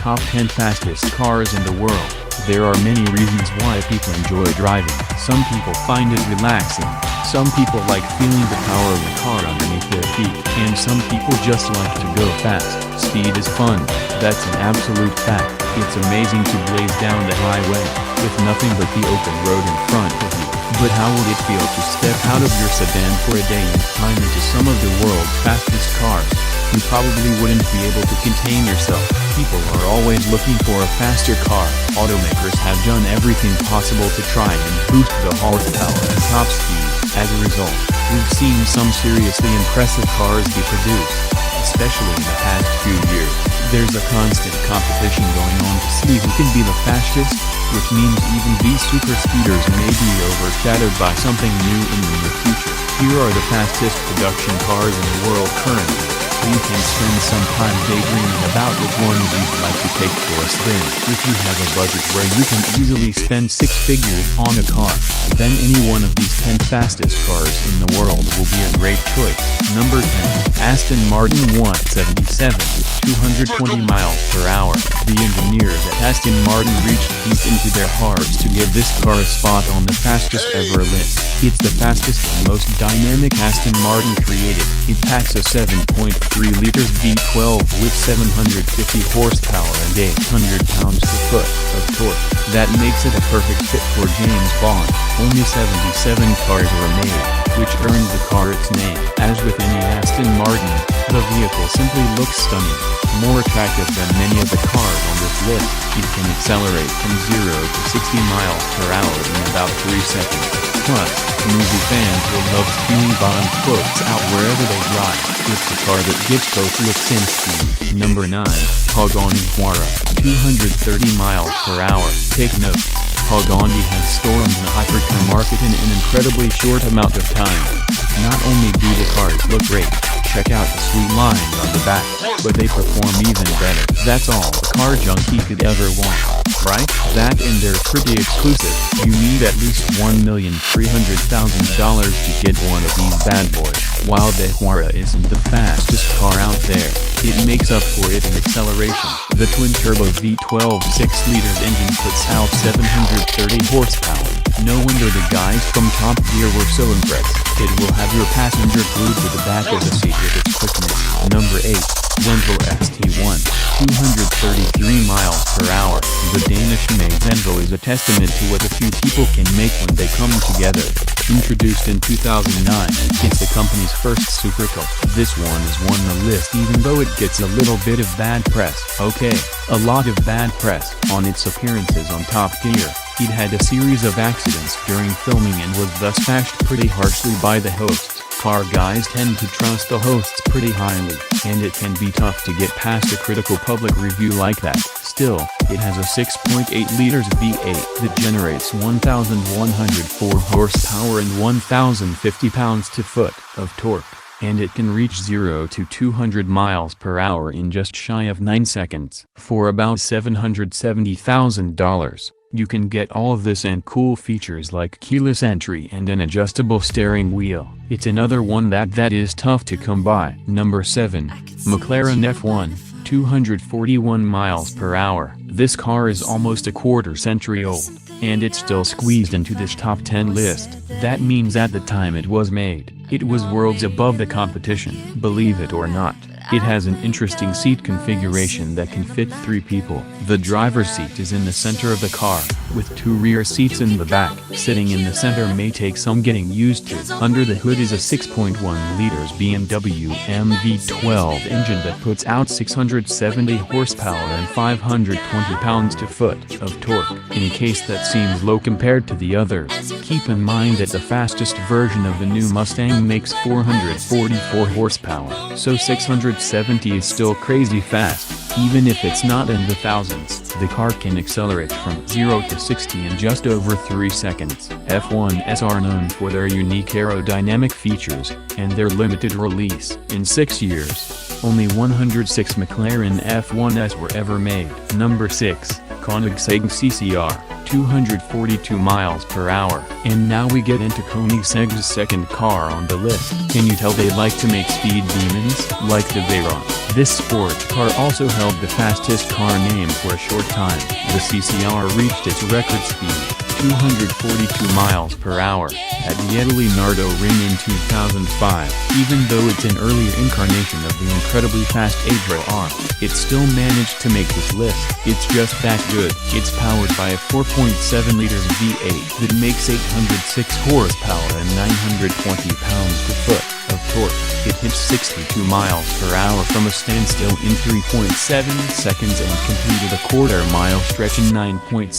top 10 fastest cars in the world. There are many reasons why people enjoy driving. Some people find it relaxing. Some people like feeling the power of the car underneath their feet. And some people just like to go fast. Speed is fun. That's an absolute fact. It's amazing to blaze down the highway with nothing but the open road in front of you. But how would it feel to step out of your sedan for a day and climb into some of the world's fastest cars? You probably wouldn't be able to contain yourself. People are always looking for a faster car. Automakers have done everything possible to try and boost the horsepower and top speed. As a result, we've seen some seriously impressive cars be produced, especially in the past few years. There's a constant competition going on to see who can be the fastest, which means even these super speeders may be overshadowed by something new in the near future. Here are the fastest production cars in the world currently. You can spend some time daydreaming about which ones you'd like to take for a spin. If you have a budget where you can easily spend 6 figures on a car, then any one of these 10 fastest cars in the world will be a great choice. Number 10. Aston Martin 177 with 220 miles per hour. The engineers at Aston Martin reached deep into their hearts to give this car a spot on the fastest ever list. It's the fastest and most dynamic Aston Martin created. It packs a 7.3 liters V12 with 750 horsepower and 800 pounds-to-foot of torque. That makes it a perfect fit for James Bond. Only 77 cars were made, which earned the car its name. As with any Aston Martin, the vehicle simply looks stunning. More attractive than many of the cars on this list, it can accelerate from 0 to 60 miles per hour in about 3 seconds. Plus, movie fans will love seeing Bond quotes out wherever they drive. It's the car that gets both looks and speed. Number 9. Pagani Huayra, 230 miles per hour. Take note. Pagani has stormed the hypercar market in an incredibly short amount of time. Not only do the cars look great, check out the sweet lines on the back, but they perform even better. That's all a car junkie could ever want, right? That and they're pretty exclusive. You need at least $1,300,000 to get one of these bad boys. While the Huayra isn't the fastest car out there, it makes up for it in acceleration. The twin-turbo V12 6-liter engine puts out 730 horsepower. No wonder the guys from Top Gear were so impressed. It will have your passenger glued to the back of the seat with its quickness. Number 8. Zenvo ST1, 233 miles per hour. The Danish-made Zenvo is a testament to what a few people can make when they come together. Introduced in 2009, it's the company's first supercar. This one has won the list even though it gets a little bit of bad press. Okay, a lot of bad press on its appearances on Top Gear. It had a series of accidents during filming and was thus bashed pretty harshly by the hosts. Car guys tend to trust the hosts pretty highly, and it can be tough to get past a critical public review like that. Still, it has a 6.8 liters V8 that generates 1,104 horsepower and 1,050 pounds-to-foot of torque, and it can reach 0 to 200 miles per hour in just shy of 9 seconds. For about $770,000. You can get all of this and cool features like keyless entry and an adjustable steering wheel. It's another one that is tough to come by. Number 7. McLaren F1, 241 miles per hour. This car is almost a quarter-century old, and it's still squeezed into this top 10 list. That means at the time it was made, it was worlds above the competition. Believe it or not, it has an interesting seat configuration that can fit 3 people. The driver's seat is in the center of the car, with 2 rear seats in the back. Sitting in the center may take some getting used to. Under the hood is a 6.1 liters BMW MV12 engine that puts out 670 horsepower and 520 pounds-to-foot of torque. In case that seems low compared to the others, keep in mind that the fastest version of the new Mustang makes 444 horsepower, so 670 is still crazy fast. Even if it's not in the thousands, the car can accelerate from 0 to 60 in just over 3 seconds. F1s are known for their unique aerodynamic features, and their limited release. In 6 years, only 106 McLaren F1s were ever made. Number 6. Koenigsegg CCR, 242 miles per hour. And now we get into Koenigsegg's second car on the list. Can you tell they like to make speed demons? Like the Veyron. This sports car also held the fastest car name for a short time. The CCR reached its record speed, 242 miles per hour, at the Italy Nardo Ring in 2005. Even though it's an earlier incarnation of the incredibly fast Agera R, it still managed to make this list. It's just that good. It's powered by a 4.7-liter V8 that makes 806 horsepower and 920 pounds-to-foot of torque. It hits 62 miles per hour from a standstill in 3.7 seconds and completed a quarter-mile stretch in 9.7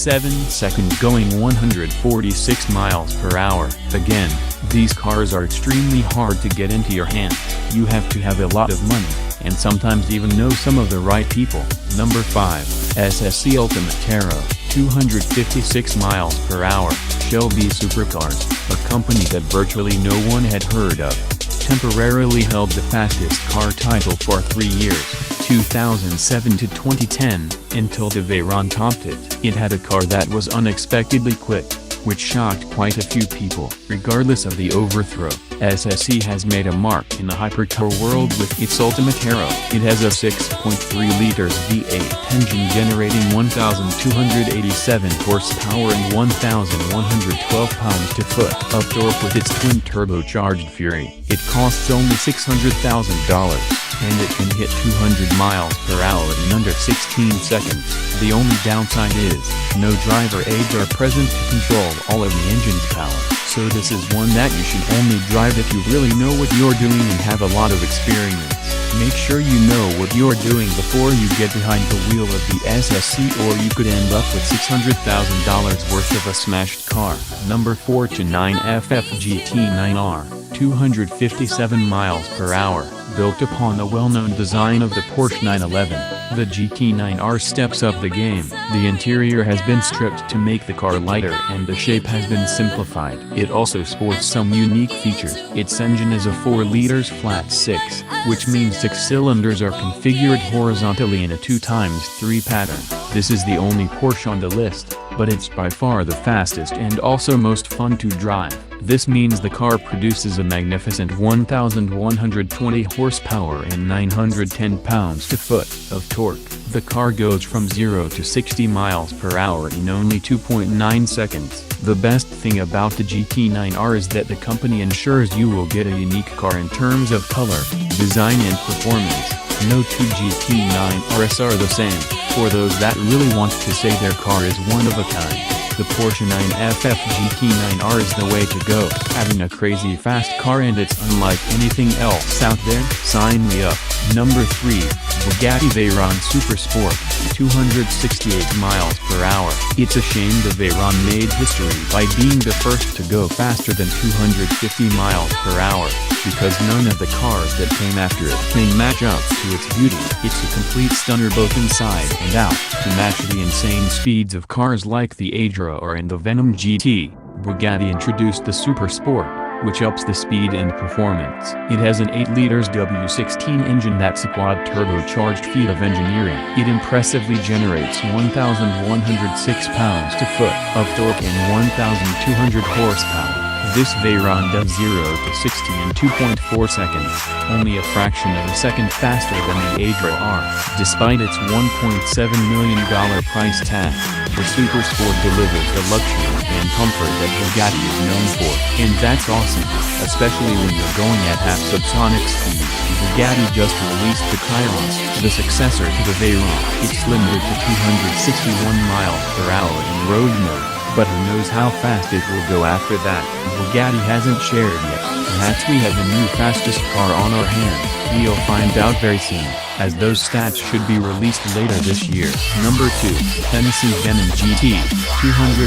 seconds, going 146 miles per hour. Again, these cars are extremely hard to get into your hands. You have to have a lot of money, and sometimes even know some of the right people. Number 5. SSC Ultimate Aero, 256 miles per hour. Shelby Supercars, a company that virtually no one had heard of, temporarily held the fastest car title for 3 years, 2007 to 2010, until the Veyron topped it. It had a car that was unexpectedly quick, which shocked quite a few people. Regardless of the overthrow, SSC has made a mark in the hypercar world with its Ultimate Aero. It has a 6.3 liters V8 engine generating 1,287 horsepower and 1,112 pounds-to-foot of torque with its twin-turbocharged Fury. It costs only $600,000. And it can hit 200 miles per hour in under 16 seconds. The only downside is, no driver aids are present to control all of the engine's power. So this is one that you should only drive if you really know what you're doing and have a lot of experience. Make sure you know what you're doing before you get behind the wheel of the SSC, or you could end up with $600,000 worth of a smashed car. Number 4 to 9 FF GT9R, 257 miles per hour. Built upon the well-known design of the Porsche 911, the GT9R steps up the game. The interior has been stripped to make the car lighter and the shape has been simplified. It also sports some unique features. Its engine is a 4 liters flat 6, which means 6 cylinders are configured horizontally in a 2x3 pattern. This is the only Porsche on the list, but it's by far the fastest and also most fun to drive. This means the car produces a magnificent 1,120 horsepower and 910 pounds-to-foot of torque. The car goes from 0 to 60 miles per hour in only 2.9 seconds. The best thing about the GT9R is that the company ensures you will get a unique car in terms of color, design and performance. No two GT9RS are the same. For those that really want to say their car is one of a kind, the Porsche 9FF GT9R is the way to go. Having a crazy fast car and it's unlike anything else out there? Sign me up. Number 3. Bugatti Veyron Super Sport, 268 miles per hour. It's a shame the Veyron made history by being the first to go faster than 250 miles per hour, because none of the cars that came after it can match up to its beauty. It's a complete stunner both inside and out. To match the insane speeds of cars like the Agera or and the Venom GT, Bugatti introduced the Super Sport, which ups the speed and performance. It has an 8 liters W16 engine that's a quad turbocharged feat of engineering. It impressively generates 1,106 pounds-to-foot of torque and 1,200 horsepower. This Veyron does 0 to 60 in 2.4 seconds, only a fraction of a second faster than the Agera R. Despite its $1.7 million price tag, the Super Sport delivers the luxury and comfort that Bugatti is known for. And that's awesome, especially when you're going at half-subsonic speed. Bugatti just released the Chiron, the successor to the Veyron. It's limited to 261 miles per hour in road mode, but who knows how fast it will go after that. Bugatti hasn't shared yet. Perhaps we have the new fastest car on our hands. We'll find out very soon, as those stats should be released later this year. Number 2. Hennessey Venom GT, 270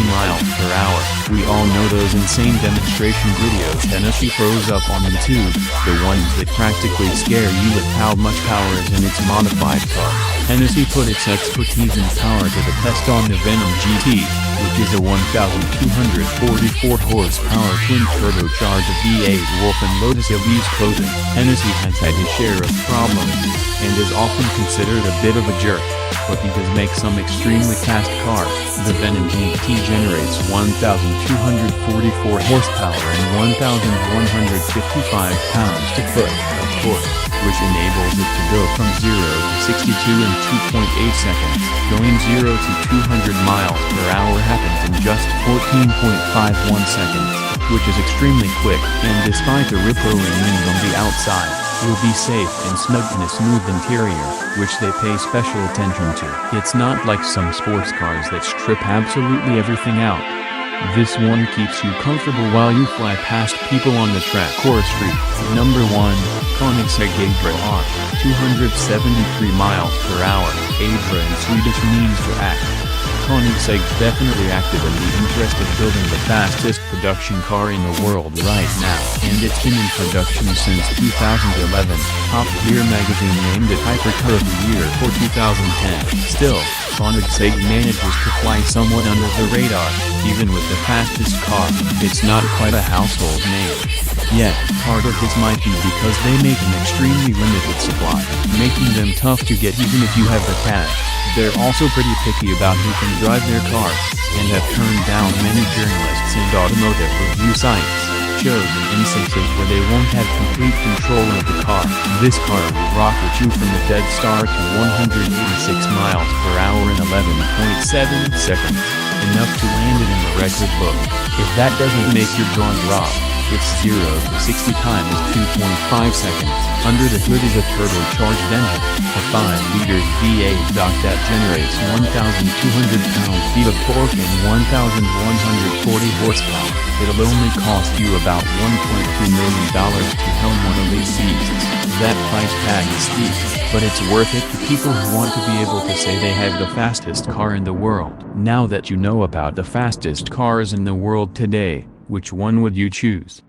miles per hour. We all know those insane demonstration videos Hennessey throws up on YouTube, the ones that practically scare you with how much power is in its modified car. Hennessey put its expertise and power to the test on the Venom GT, which is a 1,244 horsepower twin-turbocharged V8 Wolf and Lotus Elise clothing. Hennessey has had his share of problems, and is often considered a bit of a jerk. but because make some extremely fast cars. The Venom GT generates 1,244 horsepower and 1,155 pounds-to-foot of torque, which enables it to go from 0 to 62 in 2.8 seconds. Going 0 to 200 miles per hour happens in just 14.51 seconds, which is extremely quick, and despite the rip-roaring wind on the outside, will be safe and snug in a smooth interior, which they pay special attention to. It's not like some sports cars that strip absolutely everything out. This one keeps you comfortable while you fly past people on the track or street. Number 1. Koenigsegg Agera, 273 miles per hour. Agera in Swedish means to act. Koenigsegg's definitely actively interested in building the fastest production car in the world right now, and it's been in production since 2011. Top Gear magazine named it Hypercar of the Year for 2010. Still, Koenigsegg manages to fly somewhat under the radar, even with the fastest car. It's not quite a household name. Yet, part of this might be because they make an extremely limited supply, making them tough to get even if you have the cash. They're also pretty picky about who can drive their cars, and have turned down many journalists and automotive review sites, shows and instances where they won't have complete control of the car. This car will rocket you from a dead start to 186 miles per hour in 11.7 seconds, enough to land it in the record book. If that doesn't make your jaw drop, its 0 to 60 time is 2.5 seconds. Under the hood is a turbocharged engine, a 5-liter V8 that generates 1,200 pound-feet of torque and 1,140 horsepower. It'll only cost you about $1.2 million to helm one of these beasts. That price tag is steep, but it's worth it to people who want to be able to say they have the fastest car in the world. Now that you know about the fastest cars in the world today, which one would you choose?